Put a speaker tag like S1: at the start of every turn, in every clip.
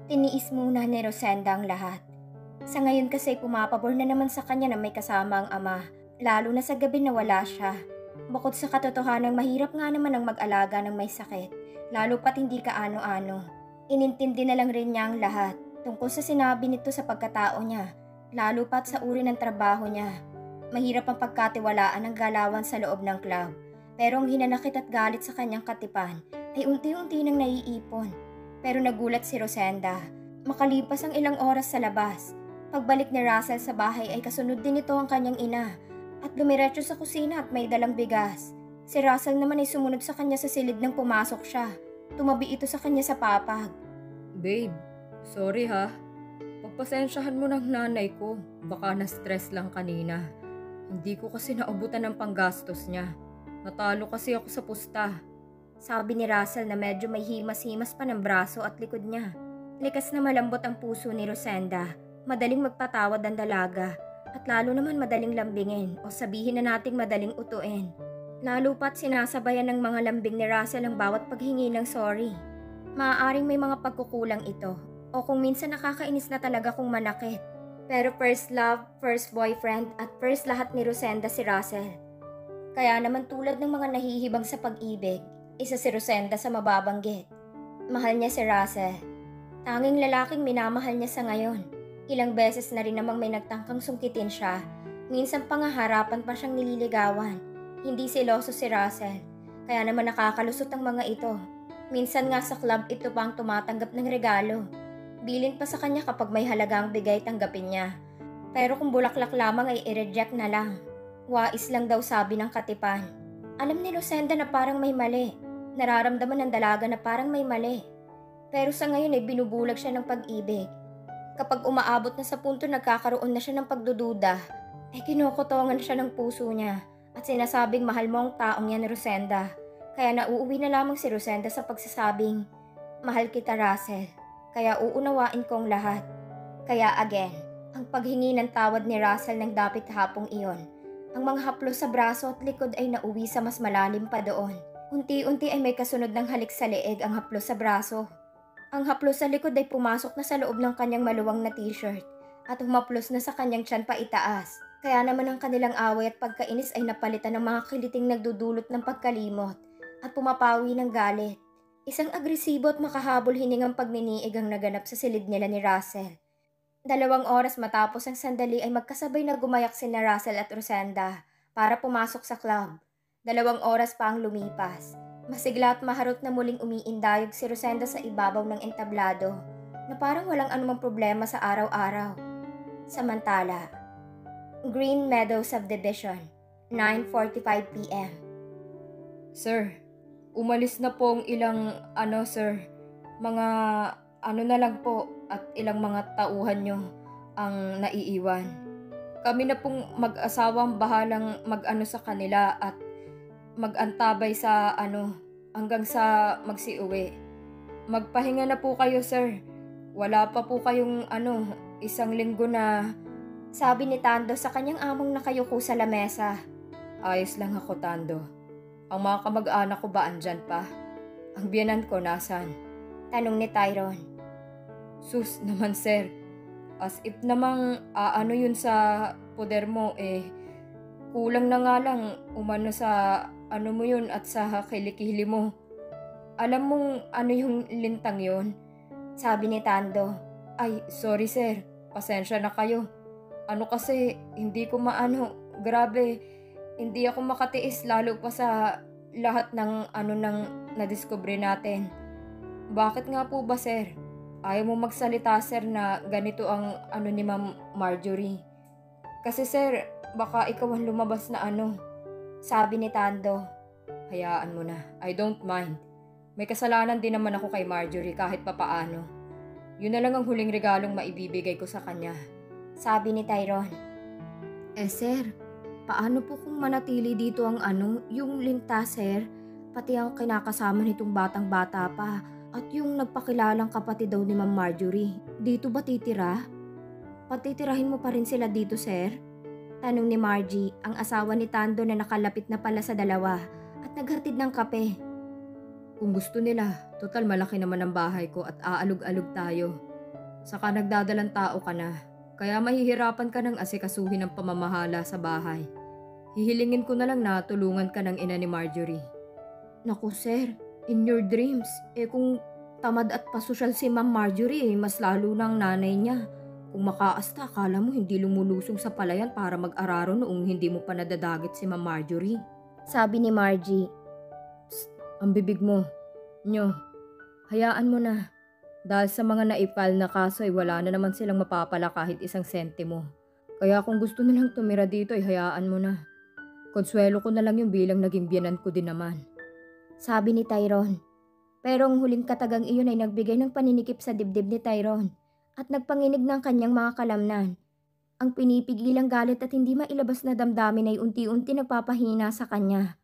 S1: Tiniis muna ni Rosenda ang lahat. Sa ngayon kasi pumapabor na naman sa kanya na may kasama ang ama, lalo na sa gabi na wala siya. Bukod sa katotohanang mahirap nga naman ang mag-alaga ng may sakit, lalo pat hindi ka ano-ano. Inintindi na lang rin niya ang lahat tungkol sa sinabi nito sa pagkatao niya, lalo pat sa uri ng trabaho niya. Mahirap ang pagkatiwalaan ng galawan sa loob ng club, pero ang hinanakit at galit sa kanyang katipan ay unti-unti nang naiipon. Pero nagulat si Rosenda. Makalipas ang ilang oras sa labas, pagbalik ni Russell sa bahay ay kasunod din ito ang kanyang ina at dumiretso sa kusina at may dalang bigas. Si Russell naman ay sumunod sa kanya sa silid nang pumasok siya. Tumabi ito sa kanya sa papag.
S2: Babe, sorry ha. Pagpasensyahan mo ng nanay ko. Baka na-stress lang kanina. Hindi ko kasi naubutan ng panggastos niya. Natalo kasi ako sa pusta.
S1: Sabi ni Russell na medyo may himas-himas pa ng braso at likod niya. Likas na malambot ang puso ni Rosenda. Madaling magpatawad ang dalaga. At lalo naman madaling lambingin o sabihin na nating madaling utuin. Lalo pat sinasabayan ng mga lambing ni Russell ang bawat paghingi ng sorry. Maaaring may mga pagkukulang ito o kung minsan nakakainis na talaga kung manakit. Pero first love, first boyfriend at first lahat ni Rosenda si Russell. Kaya naman tulad ng mga nahihibang sa pag-ibig, isa si Rosenda sa mababanggit. Mahal niya si Russell. Tanging lalaking minamahal niya sa ngayon. Ilang beses na rin namang may nagtangkang sungkitin siya. Minsan pa nga harapan pa siyang nililigawan. Hindi seloso si Russell. Kaya naman nakakalusot ang mga ito. Minsan nga sa club ito pa ang tumatanggap ng regalo. Bilin pa sa kanya kapag may halagang bigay tanggapin niya. Pero kung bulaklak lamang ay i-reject na lang. Wais lang daw sabi ng katipan. Alam ni Rosenda na parang may mali. Nararamdaman ng dalaga na parang may mali. Pero sa ngayon ay binubulag siya ng pag-ibig. Kapag umaabot na sa punto nagkakaroon na siya ng pagdududa, ay kinukutongan siya ng puso niya at sinasabing mahal mo ang taong yan, Rosenda. Kaya nauuwi na lamang si Rosenda sa pagsasabing, mahal kita, Russell. Kaya uunawain ko ang lahat. Kaya again, ang paghingi ng tawad ni Russell ng dapit hapong iyon. Ang mga haplos sa braso at likod ay nauwi sa mas malalim pa doon. Unti-unti ay may kasunod ng halik sa leeg ang haplos sa braso. Ang haplos sa likod ay pumasok na sa loob ng kanyang maluwang na t-shirt at humaplos na sa kanyang tiyan pa itaas. Kaya naman ang kanilang away at pagkainis ay napalitan ng mga kiliting nagdudulot ng pagkalimot at pumapawi ng galit. Isang agresibo at makahabol hiningang pagniniig ang naganap sa silid nila ni Russell. 2 oras matapos ang sandali ay magkasabay na gumayak sina Russell at Rosenda para pumasok sa club. 2 oras pa ang lumipas. Masigla at maharot na muling umiindayog si Rosenda sa ibabaw ng entablado na parang walang anumang problema sa araw-araw. Samantala, Green Meadow Subdivision, 9:45 p.m.
S2: Sir, umalis na po ang ilang sir. Mga na lang po at ilang mga tauhan nyo ang naiiwan. Kami na pong mag-asawang bahalang mag-ano sa kanila at mag-antabay sa hanggang sa magsiuwi. Magpahinga na po kayo, sir. Wala pa po kayong 1 linggo na.
S1: Sabi ni Tando sa kanyang among nakayuko sa lamesa.
S2: Ayos lang ako, Tando. Ang mga kamag-anak ko ba andyan pa? Ang biyanan ko nasan?
S1: Tanong ni Tyrone.
S2: Sus naman, sir. As if namang yun sa poder mo kulang na nga lang umano sa mo yun at sa kilikili mo. Alam mong yung lintang yun?
S1: Sabi ni Tando.
S2: Ay, sorry sir. Pasensya na kayo. Kasi hindi ko grabe. Hindi ako makatiis lalo pa sa lahat ng nang nadiskubre natin. Bakit nga po ba, sir? Ayaw mo magsalita, sir, na ganito ang ni Ma'am Marjorie. Kasi, sir, baka ikaw ang lumabas na
S1: Sabi ni Tando.
S2: Hayaan mo na. I don't mind. May kasalanan din naman ako kay Marjorie kahit papaano. Yun na lang ang huling regalong maibibigay ko sa kanya.
S1: Sabi ni Tyrone.
S2: Sir, paano po kung manatili dito ang yung linta, sir? Pati ang kinakasama nitong batang-bata pa at yung nagpakilalang kapatid daw ni Ma'am Marjorie. Dito ba titira? Patitirahin mo pa rin sila dito, sir?
S1: Tanong ni Margie, ang asawa ni Tando na nakalapit na pala sa dalawa at naghatid ng kape.
S2: Kung gusto nila, total malaki naman ang bahay ko at aalog-alog tayo. Saka nagdadalang tao ka na. Kaya mahihirapan ka ng asikasuhin ng pamamahala sa bahay. Hihilingin ko na lang na tulungan ka ng ina ni Marjorie. Naku sir, in your dreams, kung tamad at pasosyal si Ma'am Marjorie, mas lalo na ang nanay niya. Kung makaasta, akala mo hindi lumulusong sa palayan para mag-araro noong hindi mo pa nadadagit si Ma'am Marjorie.
S1: Sabi ni Margie.
S2: Psst, ang bibig mo. Nyo, hayaan mo na. Dahil sa mga naipal na kaso ay wala na naman silang mapapala kahit isang sentimo. Kaya kung gusto nilang tumira dito ay hayaan mo na. Konsuelo ko na lang yung bilang naging biyanan ko din naman.
S1: Sabi ni Tyrone. Pero ang huling katagang iyon ay nagbigay ng paninikip sa dibdib ni Tyrone at nagpanginig ng kanyang mga kalamnan. Ang pinipigilang galit at hindi mailabas na damdamin ay unti-unti nagpapahina sa kanya.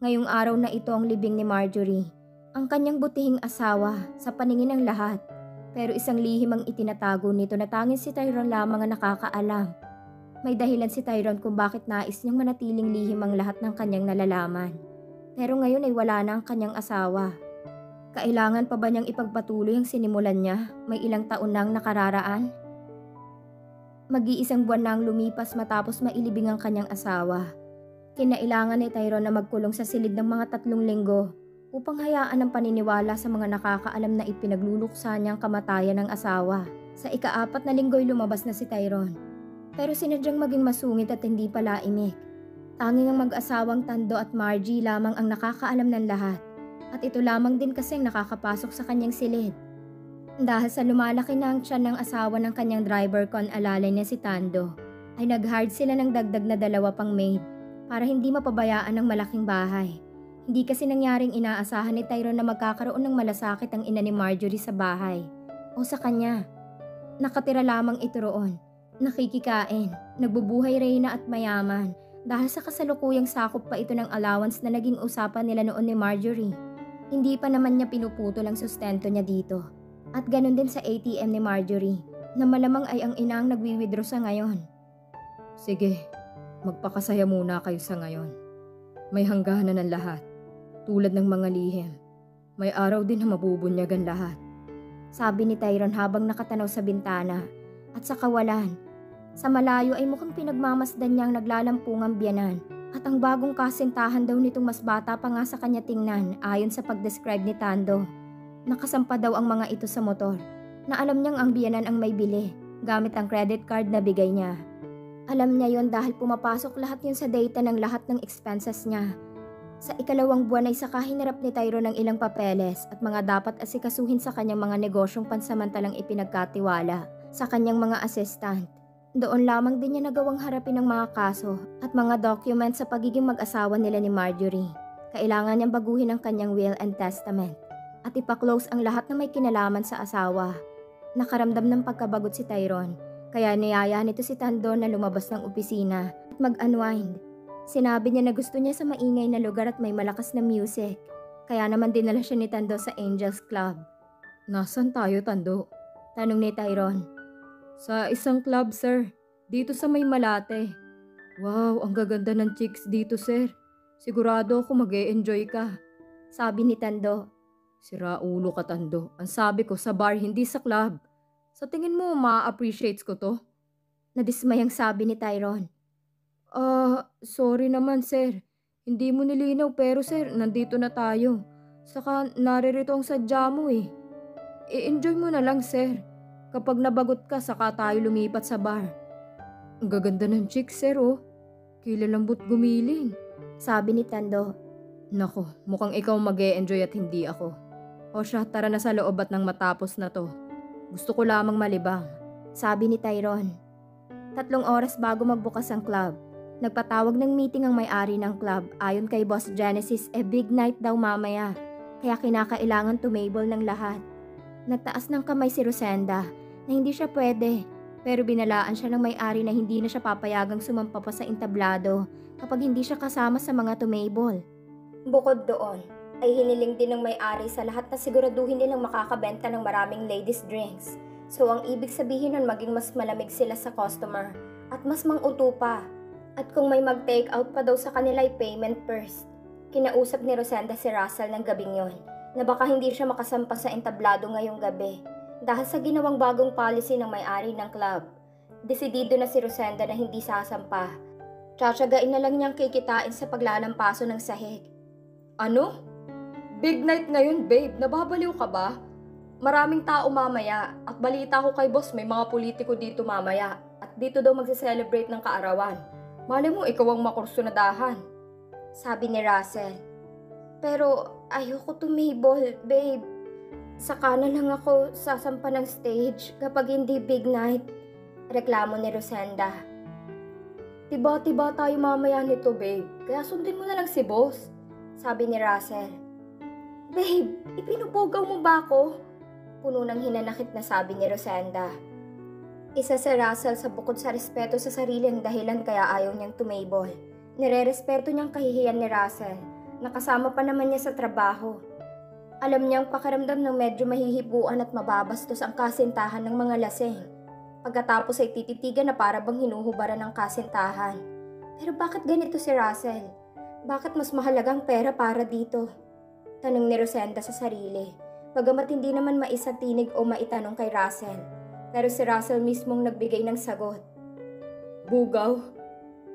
S1: Ngayong araw na ito ang libing ni Marjorie. Ang kanyang butihing asawa sa paningin ng lahat. Pero isang lihim ang itinatago nito na tanging si Tyrone lamang ang nakakaalam. May dahilan si Tyrone kung bakit nais niyang manatiling lihim ang lahat ng kanyang nalalaman. Pero ngayon ay wala na ang kanyang asawa. Kailangan pa ba niyang ipagpatuloy ang sinimulan niya? May ilang taon nang nakararaan? Mag-iisang buwan na ang lumipas matapos mailibing ang kanyang asawa. Kinailangan ni Tyrone na magkulong sa silid ng mga 3 linggo upang hayaan ang paniniwala sa mga nakakaalam na ipinagluluksa niyang kamatayan ng asawa. Sa ika-4 na linggo'y lumabas na si Tyrone. Pero sinadyang maging masungit at hindi pala imik. Tanging ang mag-asawang Tando at Margie lamang ang nakakaalam ng lahat. At ito lamang din kasing nakakapasok sa kanyang silid. Dahil sa lumalaki na ang tiyan ng asawa ng kanyang driver ko ang alalay na si Tando, ay nag-hard sila ng dagdag na 2 pang maid para hindi mapabayaan ng malaking bahay. Hindi kasi nangyaring inaasahan ni Tyrone na magkakaroon ng malasakit ang ina ni Marjorie sa bahay o sa kanya. Nakatira lamang ito roon, nakikikain, nagbubuhay reyna at mayaman dahil sa kasalukuyang sakop pa ito ng allowance na naging usapan nila noon ni Marjorie. Hindi pa naman niya pinuputol ang sustento niya dito. At ganun din sa ATM ni Marjorie na malamang ay ang ina ang nagwi-withdraw sa ngayon.
S2: Sige, magpakasaya muna kayo sa ngayon. May hangganan ng lahat. Tulad ng mga lihim, may araw din na mabubunyagan lahat.
S1: Sabi ni Tyrone habang nakatanaw sa bintana. At sa kawalan, sa malayo ay mukhang pinagmamasdan niyang naglalampungang biyanan. At ang bagong kasintahan daw nitong mas bata pa nga sa kanya tingnan ayon sa pag-describe ni Tando. Nakasampa daw ang mga ito sa motor na alam niyang ang biyanan ang may bili gamit ang credit card na bigay niya. Alam niya yon dahil pumapasok lahat yun sa data ng lahat ng expenses niya. Sa ika-2 buwan ay saka hinarap ni Tyrone ng ilang papeles at mga dapat asikasuhin sa kanyang mga negosyong pansamantalang ipinagkatiwala sa kanyang mga assistant. Doon lamang din niya nagawang harapin ang mga kaso at mga documents sa pagiging mag-asawa nila ni Marjorie. Kailangan niyang baguhin ang kanyang will and testament at ipa-close ang lahat na may kinalaman sa asawa. Nakaramdam ng pagkabagot si Tyrone, kaya niyaya nito si Tando na lumabas ng opisina at mag-unwind. Sinabi niya na gusto niya sa maingay na lugar at may malakas na music, kaya naman dinala siya ni Tando sa Angels Club.
S2: Nasaan tayo, Tando?
S1: Tanong ni Tyrone.
S2: Sa isang club, sir. Dito sa May Malate. Wow, ang gaganda ng chicks dito, sir. Sigurado ako mag-e-enjoy ka.
S1: Sabi ni Tando.
S2: Sira ulo ka, Tando. Ang sabi ko sa bar, hindi sa club. Sa tingin mo, ma-appreciates ko to?
S1: Nadismayang sabi ni Tyrone.
S2: Sorry naman, sir. Hindi mo nilinaw pero sir, nandito na tayo. Saka naririto ang sadya mo eh. I-enjoy mo na lang, sir. Kapag nabagot ka, saka tayo lumipat sa bar. Ang gaganda ng chick, sir, oh. Kilalambot gumiling.
S1: Sabi ni Tando.
S2: Nako, mukhang ikaw mag-e-enjoy at hindi ako. O siya, tara na sa loob at nang matapos na to. Gusto ko lamang malibang.
S1: Sabi ni Tyrone. 3 oras bago magbukas ang club. Nagpatawag ng meeting ang may-ari ng club. Ayon kay Boss Genesis, big night daw mamaya. Kaya kinakailangan tumable ng lahat. Nagtaas ng kamay si Rosenda na hindi siya pwede. Pero binalaan siya ng may-ari na hindi na siya papayagang sumampa pa sa entablado kapag hindi siya kasama sa mga tumable. Bukod doon, ay hiniling din ng may-ari sa lahat na siguraduhin nilang makakabenta ng maraming ladies drinks. So ang ibig sabihin nun maging mas malamig sila sa customer at mas manguto pa. At kung may mag-take out pa daw sa kanila ay payment first. Kinausap ni Rosenda si Russell ng gabing yon na baka hindi siya makasampa sa entablado ngayong gabi. Dahil sa ginawang bagong policy ng may-ari ng club, desidido na si Rosenda na hindi sasampa. Tsatsagain na lang niyang kikitain sa paglalampaso ng sahig.
S2: Ano? Big night ngayon, babe. Nababaliw ka ba? Maraming tao mamaya at balita ko kay boss may mga politiko dito mamaya at dito daw magse-celebrate ng kaarawan. Malay mo ikaw ang makursunadahan.
S1: Sabi ni Russell. Pero ayoko tumable, babe. Saka na lang ako sasampa ng stage kapag hindi big night. Reklamo ni Rosenda.
S2: Tiba-tiba tayo mamaya nito, babe. Kaya sundin mo na lang si boss.
S1: Sabi ni Russell. Babe, ipinupugaw mo ba ako? Puno ng hinanakit na sabi ni Rosenda. Isa si Russell sa bukod sa respeto sa sarili ang dahilan kaya ayaw niyang tumable. Nire-respeto niyang kahihiyan ni Russell. Nakasama pa naman niya sa trabaho. Alam niyang pakiramdam ng medyo mahihipuan at mababastos ang kasintahan ng mga lasing. Pagkatapos ay tititigan na para bang hinuhubaran ng kasintahan. Pero bakit ganito si Russell? Bakit mas mahalagang pera para dito? Tanong ni Rosenda sa sarili. Bagamat hindi naman maisatinig o maitanong kay Russell. Pero si Russell mismong nagbigay ng sagot.
S2: Bugaw?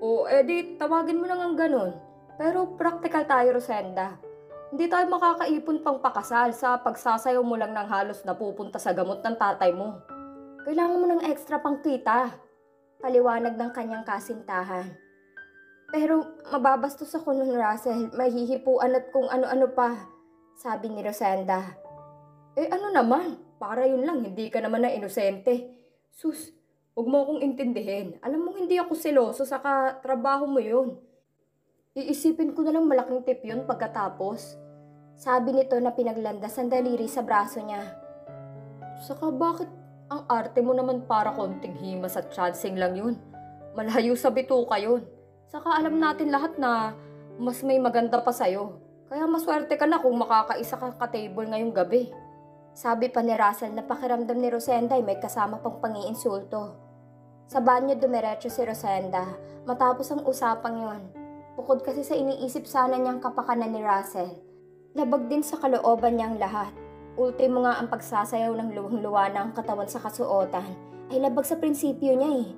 S2: O edi tawagin mo nang ganun. Pero practical tayo, Rosenda. Hindi tayo makakaipon pang pakasal sa pagsasayaw mo lang ng halos napupunta sa gamot ng tatay mo. Kailangan mo ng extra pang kita.
S1: Paliwanag ng kanyang kasintahan. Pero mababastos ako nun, Russell. Mahihipuan at kung ano-ano pa. Sabi ni Rosenda.
S2: Ano naman? Para yun lang, hindi ka naman na inosente. Sus, huwag mo akong intindihin. Alam mong hindi ako seloso saka trabaho mo yun. Iisipin ko na lang malaking tip yun pagkatapos.
S1: Sabi nito na pinaglandas ang daliri sa braso niya.
S2: Saka bakit ang arte mo naman para konting himas at chancing lang yun? Malayo sa bituka yun. Saka alam natin lahat na mas may maganda pa sa'yo. Kaya maswerte ka na kung makakaisa ka ka-table ngayong gabi.
S1: Sabi pa ni Russell na pakiramdam ni Rosenda ay may kasama pang pangiinsulto. Sa banyo dumiretso si Rosenda matapos ang usapang yon. Bukod kasi sa iniisip sana niyang kapakanan ni Russell, labag din sa kalooban niyang lahat. Ultimo nga ang pagsasayaw ng luwang-luwa na ang katawan sa kasuotan ay labag sa prinsipyo niya eh.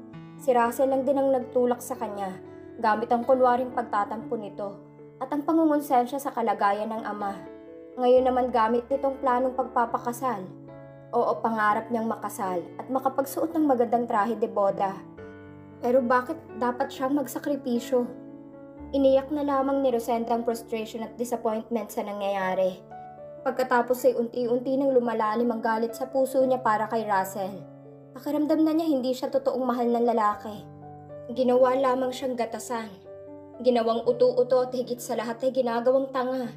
S1: Si Russell lang din ang nagtulak sa kanya gamit ang kunwaring pagtatampo nito at ang pangungonsensya sa kalagayan ng ama. Ngayon naman gamit nitong planong pagpapakasal. Oo, pangarap niyang makasal at makapagsuot ng magandang trahe de boda. Pero bakit dapat siyang magsakripisyo? Iniyak na lamang ni Rosenda ang frustration at disappointment sa nangyayari. Pagkatapos ay unti-unti nang lumalalim ang galit sa puso niya para kay Russell. Pakiramdam na niya hindi siya totoong mahal ng lalaki. Ginawa lamang siyang gatasan. Ginawang uto-uto at higit sa lahat ay ginagawang tanga.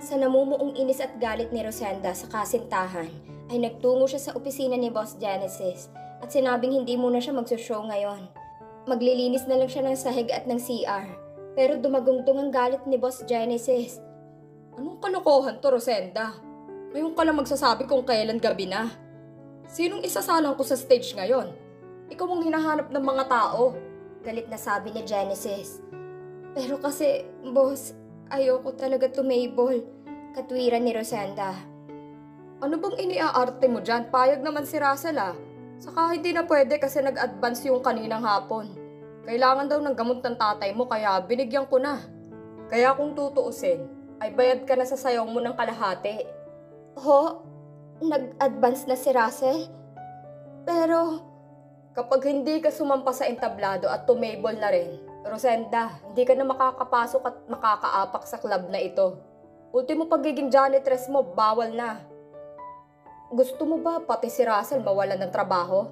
S1: Sa namumuong inis at galit ni Rosenda sa kasintahan, ay nagtungo siya sa opisina ni Boss Genesis at sinabing hindi muna siya magsushow ngayon. Maglilinis na lang siya ng sahig at ng CR. Pero dumagungtong ang galit ni Boss Genesis.
S2: Anong kalokohan to, Rosenda? Ngayon ka lang magsasabi kung kailan gabi na. Sinong isasalang ko sa stage ngayon? Ikaw ang hinahanap ng mga tao.
S1: Galit na sabi ni Genesis. Pero kasi, boss, ayoko talaga tumable. Katwiran ni Rosenda.
S2: Ano bang iniaarte mo dyan? Payag naman si Russell ah. Saka hindi na pwede kasi nag-advance yung kaninang hapon. Kailangan daw ng gamot ng tatay mo kaya binigyan ko na. Kaya kung tutuusin, ay bayad ka na sa sayaw mo ng kalahati.
S1: Ho? Nag-advance na si Russell? Pero
S2: kapag hindi ka sumampa sa entablado at tumable na rin, Rosenda, hindi ka na makakapasok at makakaapak sa club na ito. Ultimo pagiging janitress mo, bawal na. Gusto mo ba pati si Russell mawalan ng trabaho?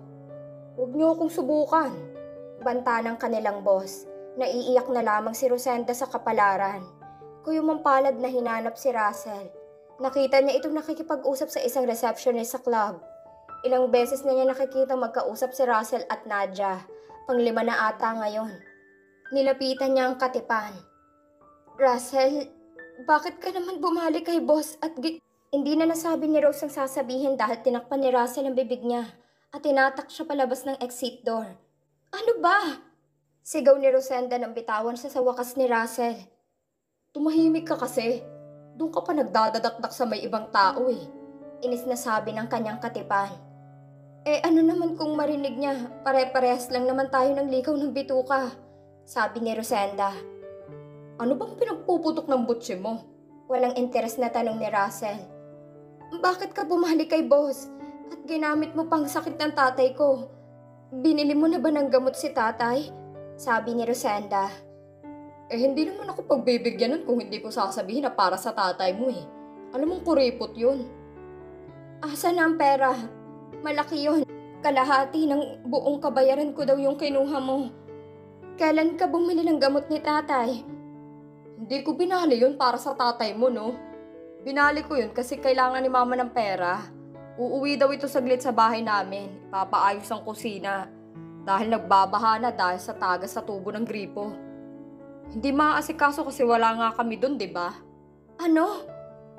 S2: Huwag niyo akong subukan.
S1: Banta ng kanilang boss. Naiiyak na lamang si Rosenda sa kapalaran. Kuyumampalad na hinanap si Russell. Nakita niya itong nakikipag-usap sa isang receptionist sa club. Ilang beses na niya nakikita magkausap si Russell at Nadia. Panglima na ata ngayon. Nilapitan niya ang katipan. Russell, bakit ka naman bumalik kay boss at hindi na nasabi ni Rose ang sasabihin dahil tinakpan ni Russell ang bibig niya at tinatak siya palabas ng exit door. Ano ba? Sigaw ni Rosenda nang bitawan siya sa wakas ni Russell.
S2: Tumahimik ka kasi. Doon ka pa nagdadadakdak sa may ibang tao eh.
S1: Inis na sabi ng kanyang katipan. Ano naman kung marinig niya? Pare-parehas lang naman tayo ng likaw ng bituka, sabi ni Rosenda.
S2: Ano bang pinagpuputok ng butsi mo?
S1: Walang interes na tanong ni Russell. Bakit ka bumalik kay boss? At ginamit mo pang sakit ng tatay ko? Binili mo na ba ng gamot si tatay? Sabi ni Rosenda.
S2: Hindi naman ako pagbibigyan nun kung hindi ko sasabihin na para sa tatay mo eh. Alam mong kuripot yun.
S1: Asa na ang pera? Malaki yun. Kalahati ng buong kabayaran ko daw yung kinuha mo. Kailan ka bumili ng gamot ni tatay?
S2: Hindi ko binali yun para sa tatay mo, no? Binali ko yun kasi kailangan ni mama ng pera. Uuwi daw ito saglit sa bahay namin. Ipapaayos ang kusina. Dahil nagbabaha na dahil sa tagas sa tubo ng gripo. Hindi maaasikaso kasi wala nga kami dun, di ba?
S1: Ano?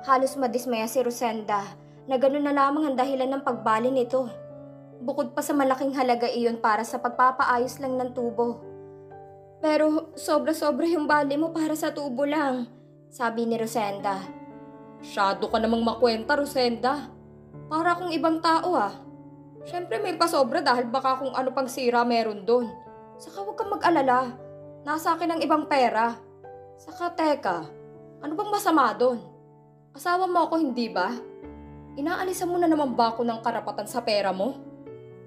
S1: Halos madismaya si Rosenda na gano'n na lamang ang dahilan ng pagbali nito. Bukod pa sa malaking halaga iyon para sa pagpapaayos lang ng tubo. Pero sobra-sobra yung bali mo para sa tubo lang, sabi ni Rosenda.
S2: Masyado ka namang makwenta, Rosenda. Para akong ibang tao ah. Siyempre may pasobra dahil baka kung ano pang sira meron dun. Saka huwag kang mag-alala. Nasa akin ang ibang pera. Saka teka, ano bang masama dun? Asawa mo ako hindi ba? Inaalisan mo na naman ba ako ng karapatan sa pera mo?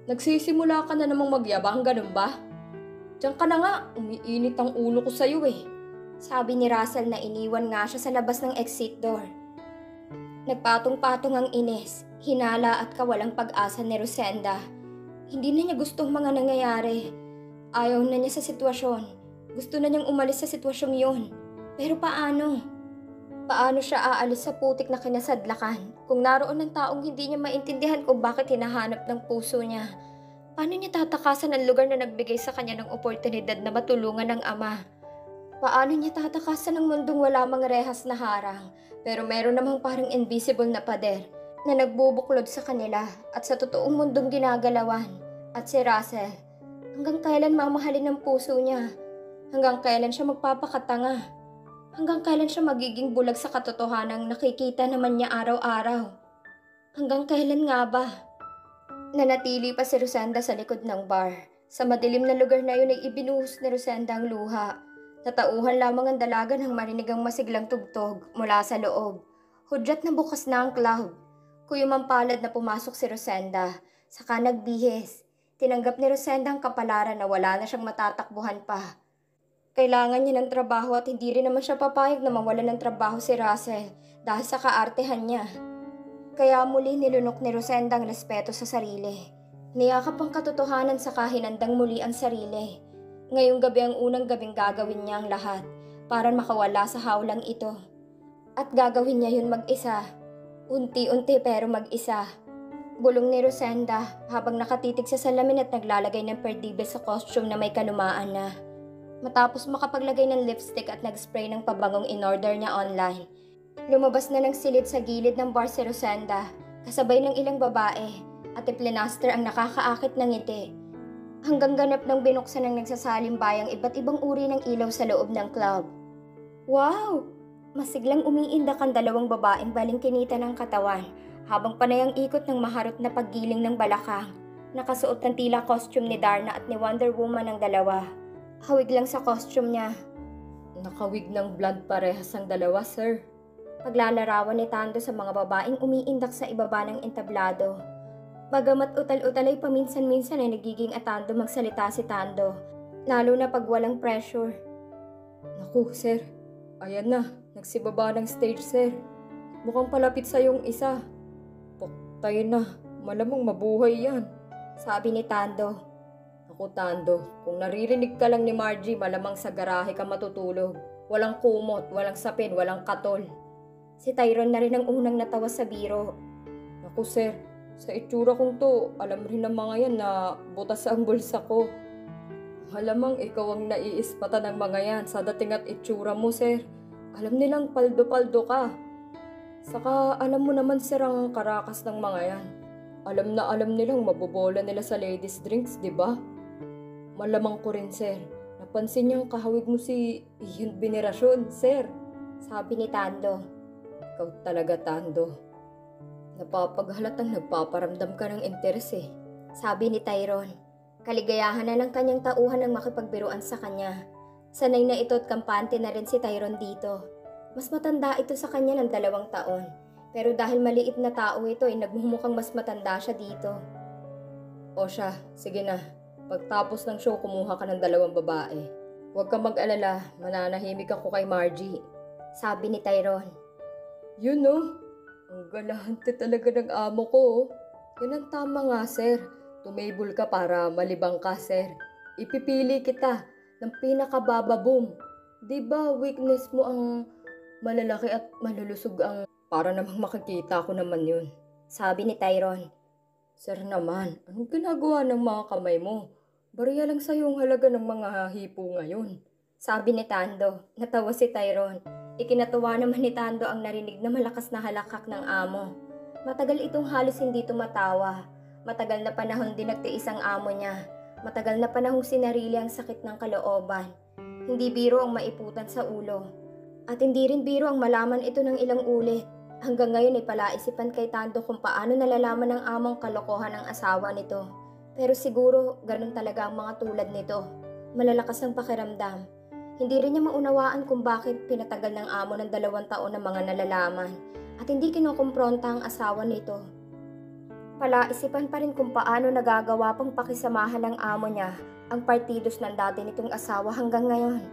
S2: Nagsisimula ka na namang magyabang, ganun ba? Diyan ka na nga, umiinit ang ulo ko sa'yo eh.
S1: Sabi ni Russell na iniwan nga siya sa labas ng exit door. Nagpatong-patong ang inis, hinala at kawalang pag-asa ni Rosenda. Hindi na niya gustong mga nangyayari. Ayaw na niya sa sitwasyon. Gusto na niyang umalis sa sitwasyong yun. Pero paano? Paano siya aalis sa putik na kinasadlakan kung naroon ng taong hindi niya maintindihan kung bakit hinahanap ng puso niya? Paano niya tatakasan ang lugar na nagbigay sa kanya ng oportunidad na matulungan ng ama? Paano niya tatakasan ang mundong wala mang rehas na harang pero meron namang parang invisible na pader na nagbubuklod sa kanila at sa totoong mundong ginagalawan? At si Russell, hanggang kailan mamahalin ng puso niya? Hanggang kailan siya magpapakatanga? Hanggang kailan siya magiging bulag sa katotohanang nakikita naman niya araw-araw? Hanggang kailan nga ba? Nanatili pa si Rosenda sa likod ng bar. Sa madilim na lugar na yun ay ibinuhos ni Rosenda ang luha. Natauhan lamang ang dalaga nang marinig ang masiglang tugtog mula sa loob. Hudyat na bukas na ang club. Kuyumampalad na pumasok si Rosenda. Saka nagbihis. Tinanggap ni Rosenda ang kapalaran na wala na siyang matatakbuhan pa. Kailangan niya ng trabaho at hindi rin naman siya papayag na mawalan ng trabaho si Russell dahil sa kaartehan niya. Kaya muli nilunok ni Rosenda ang respeto sa sarili. Niyakap ang katotohanan sa kahinandang muli ang sarili. Ngayong gabi ang unang gabing gagawin niya ang lahat para makawala sa hawlang ito. At gagawin niya yun mag-isa. Unti-unti pero mag-isa. Bulong ni Rosenda habang nakatitig sa salamin at naglalagay ng perdible sa costume na may kalumaan na. Matapos makapaglagay ng lipstick at nag-spray ng pabangong in-order niya online, lumabas na ng silid sa gilid ng bar si Rosenda, kasabay ng ilang babae, at iplinaster ang nakakaakit ng ngiti. Hanggang ganap ng binuksan ng nagsasalimbay ang iba't ibang uri ng ilaw sa loob ng club. Wow! Masiglang umiindak ang dalawang babaeng balingkinita ng katawan, habang panay ang ikot ng maharot na paggiling ng balakang, nakasuot ng tila costume ni Darna at ni Wonder Woman ang dalawa. Hawig lang sa costume niya.
S2: Nakawig ng blonde parehas ang dalawa, sir.
S1: Paglalarawan ni Tando sa mga babaeng umiindak sa ibaba ng entablado. Bagamat utal-utal ay paminsan-minsan ay nagiging atando magsalita si Tando, lalo na pag walang pressure.
S2: Naku, sir. Ayan na, nagsibaba ng stage, sir. Mukhang palapit sa yung isa. Puktay na, malamang mabuhay yan,
S1: sabi ni Tando.
S2: Naku, Tando, kung naririnig ka lang ni Margie, malamang sa garahe ka matutulog. Walang kumot, walang sapin, walang katol.
S1: Si Tyrone na rin ang unang natawa sa biro.
S2: Naku, sir, sa itsura kong to, alam rin ng mga yan na butas ang bulsa ko. Malamang ikaw ang naiispatan ng mga yan sa dating at itsura mo, sir. Alam nilang paldo-paldo ka. Saka alam mo naman, sir, ang karakas ng mga yan. Alam na alam nilang mabobola nila sa ladies drinks, di ba? Malamang ko rin, sir. Napansin niyang kahawig mo si Ian Venerasyon, sir.
S1: Sabi ni Tando.
S2: Ikaw talaga, Tando. Napapaghalatang nagpaparamdam ka ng interes eh.
S1: Sabi ni Tyrone. Kaligayahan na ng kanyang tauhan ang makipagbiruan sa kanya. Sanay na ito at kampante na rin si Tyrone dito. Mas matanda ito sa kanya ng 2 taon. Pero dahil maliit na tao ito ay nagmumukhang mas matanda siya dito. O siya, sige na. Pagtapos ng show, kumuha ka ng 2 babae. Huwag kang mag-alala, mananahimik ako kay Margie. Sabi ni Tyrone. Yun no, ang galante talaga ng amo ko. Yan ang tama nga, sir. Tumable ka para malibang ka, sir. Ipipili kita ng pinakabababong. Diba weakness mo ang malalaki at malulusog ang... Para namang makikita ko naman yun. Sabi ni Tyrone. Sir naman, anong ginagawa ng mga kamay mo? Bariya lang sa'yo ang halaga ng mga hipo ngayon. Sabi ni Tando. Natawa si Tyrone. Ikinatuwa naman ni Tando ang narinig na malakas na halakak ng amo. Matagal itong halos hindi tumatawa. Matagal na panahon din nagtiis ang amo niya. Matagal na panahong sinarili ang sakit ng kalooban. Hindi biro ang maiputan sa ulo. At hindi rin biro ang malaman ito ng ilang ulit. Hanggang ngayon ay palaisipan kay Tando kung paano nalalaman ng among kalokohan ng asawa nito. Pero siguro ganun talaga ang mga tulad nito. Malalakas ang pakiramdam. Hindi rin niya maunawaan kung bakit pinatagal ng amo ng 2 taon ng mga nalalaman. At hindi kinukumpronta ang asawa nito. Palaisipan pa rin kung paano nagagawa pang pakisamahan ng amo niya ang partidos ng dati nitong asawa hanggang ngayon.